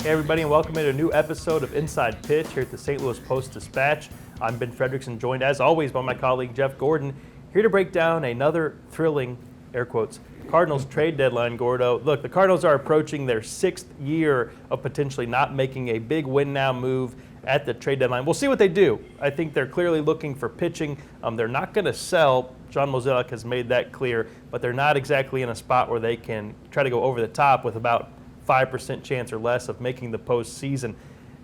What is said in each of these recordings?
Hey everybody, and welcome to a new episode of Inside Pitch here at the St. Louis Post-Dispatch. I'm Ben-Frederickson, joined as always by my colleague Jeff Gordon, here to break down another thrilling, air quotes, Cardinals trade deadline, Gordo. Look, the Cardinals are approaching their 6th year of potentially not making a big win-now move at the trade deadline. We'll see what they do. I think they're clearly looking for pitching. They're not going to sell. John Mozeliak has made that clear, but they're not exactly in a spot where they can try to go over the top with about 5% chance or less of making the postseason.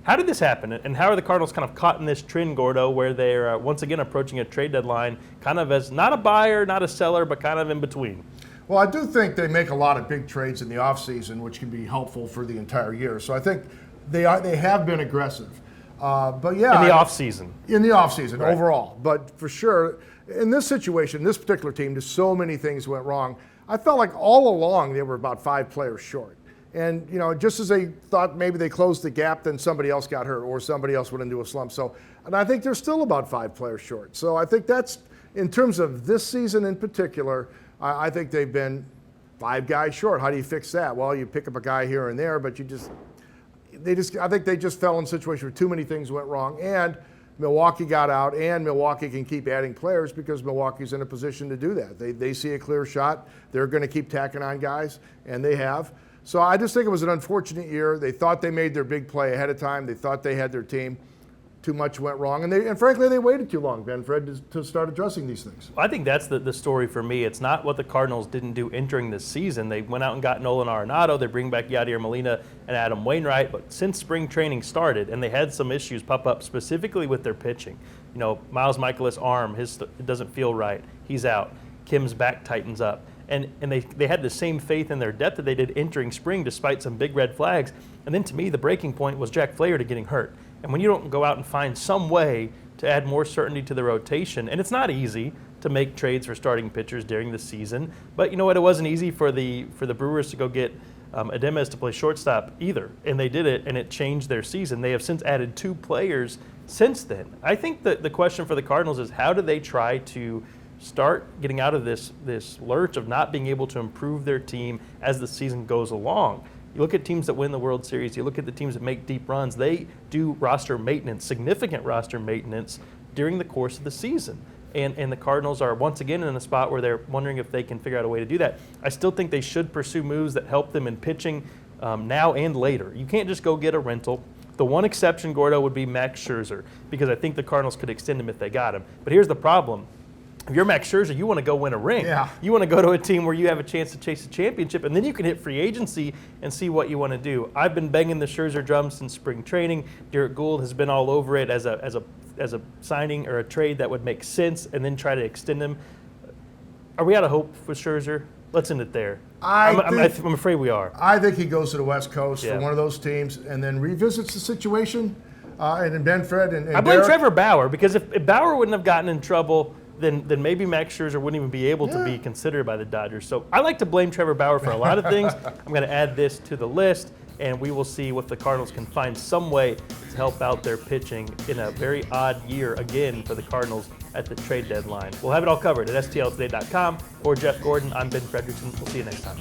How did this happen, and how are the Cardinals kind of caught in this trend, Gordo, where they're once again approaching a trade deadline kind of as not a buyer, not a seller, but kind of in between? Well, I do think they make a lot of big trades in the offseason, which can be helpful for the entire year. So I think they have been aggressive. But yeah, in the offseason. In the offseason, right. Overall. But for sure, in this situation, this particular team, just so many things went wrong. I felt like all along they were about 5 players short. And, just as they thought maybe they closed the gap, then somebody else got hurt or somebody else went into a slump. So, and I think they're still about 5 players short. So I think that's, in terms of this season in particular, I think they've been 5 guys short. How do you fix that? Well, you pick up a guy here and there, but I think they just fell in a situation where too many things went wrong. And Milwaukee got out, and Milwaukee can keep adding players because Milwaukee's in a position to do that. They see a clear shot. They're going to keep tacking on guys, and they have. So I just think it was an unfortunate year. They thought they made their big play ahead of time. They thought they had their team. Too much went wrong. And frankly, they waited too long, Ben-Fred, to start addressing these things. I think that's the story for me. It's not what the Cardinals didn't do entering this season. They went out and got Nolan Arenado. They bring back Yadier Molina and Adam Wainwright. But since spring training started, and they had some issues pop up specifically with their pitching. Miles Michaelis' arm, it doesn't feel right. He's out. Kim's back tightens up. And they had the same faith in their depth that they did entering spring despite some big red flags. And then to me, the breaking point was Jack Flaherty getting hurt. And when you don't go out and find some way to add more certainty to the rotation, and it's not easy to make trades for starting pitchers during the season, but you know what? It wasn't easy for the Brewers to go get Ademes to play shortstop either. And they did it, and it changed their season. They have since added 2 players since then. I think that the question for the Cardinals is how do they try to start getting out of this lurch of not being able to improve their team as the season goes along. You look at teams that win the World Series, you look at the teams that make deep runs, they do roster maintenance, significant roster maintenance during the course of the season. And the Cardinals are once again in a spot where they're wondering if they can figure out a way to do that. I still think they should pursue moves that help them in pitching now and later. You can't just go get a rental. The one exception, Gordo, would be Max Scherzer, because I think the Cardinals could extend him if they got him. But here's the problem. If you're Max Scherzer, you want to go win a ring. Yeah. You want to go to a team where you have a chance to chase a championship, and then you can hit free agency and see what you want to do. I've been banging the Scherzer drum since spring training. Derek Gould has been all over it as a signing or a trade that would make sense, and then try to extend him. Are we out of hope with Scherzer? Let's end it there. I'm afraid we are. I think he goes to the West Coast for one of those teams and then revisits the situation. And then Ben-Fred and I blame Derek. Trevor Bauer, because if Bauer wouldn't have gotten in trouble, then maybe Max Scherzer wouldn't even be able to be considered by the Dodgers. So I like to blame Trevor Bauer for a lot of things. I'm going to add this to the list, and we will see if the Cardinals can find some way to help out their pitching in a very odd year again for the Cardinals at the trade deadline. We'll have it all covered at stltoday.com. For Jeff Gordon, I'm Ben Frederickson. We'll see you next time.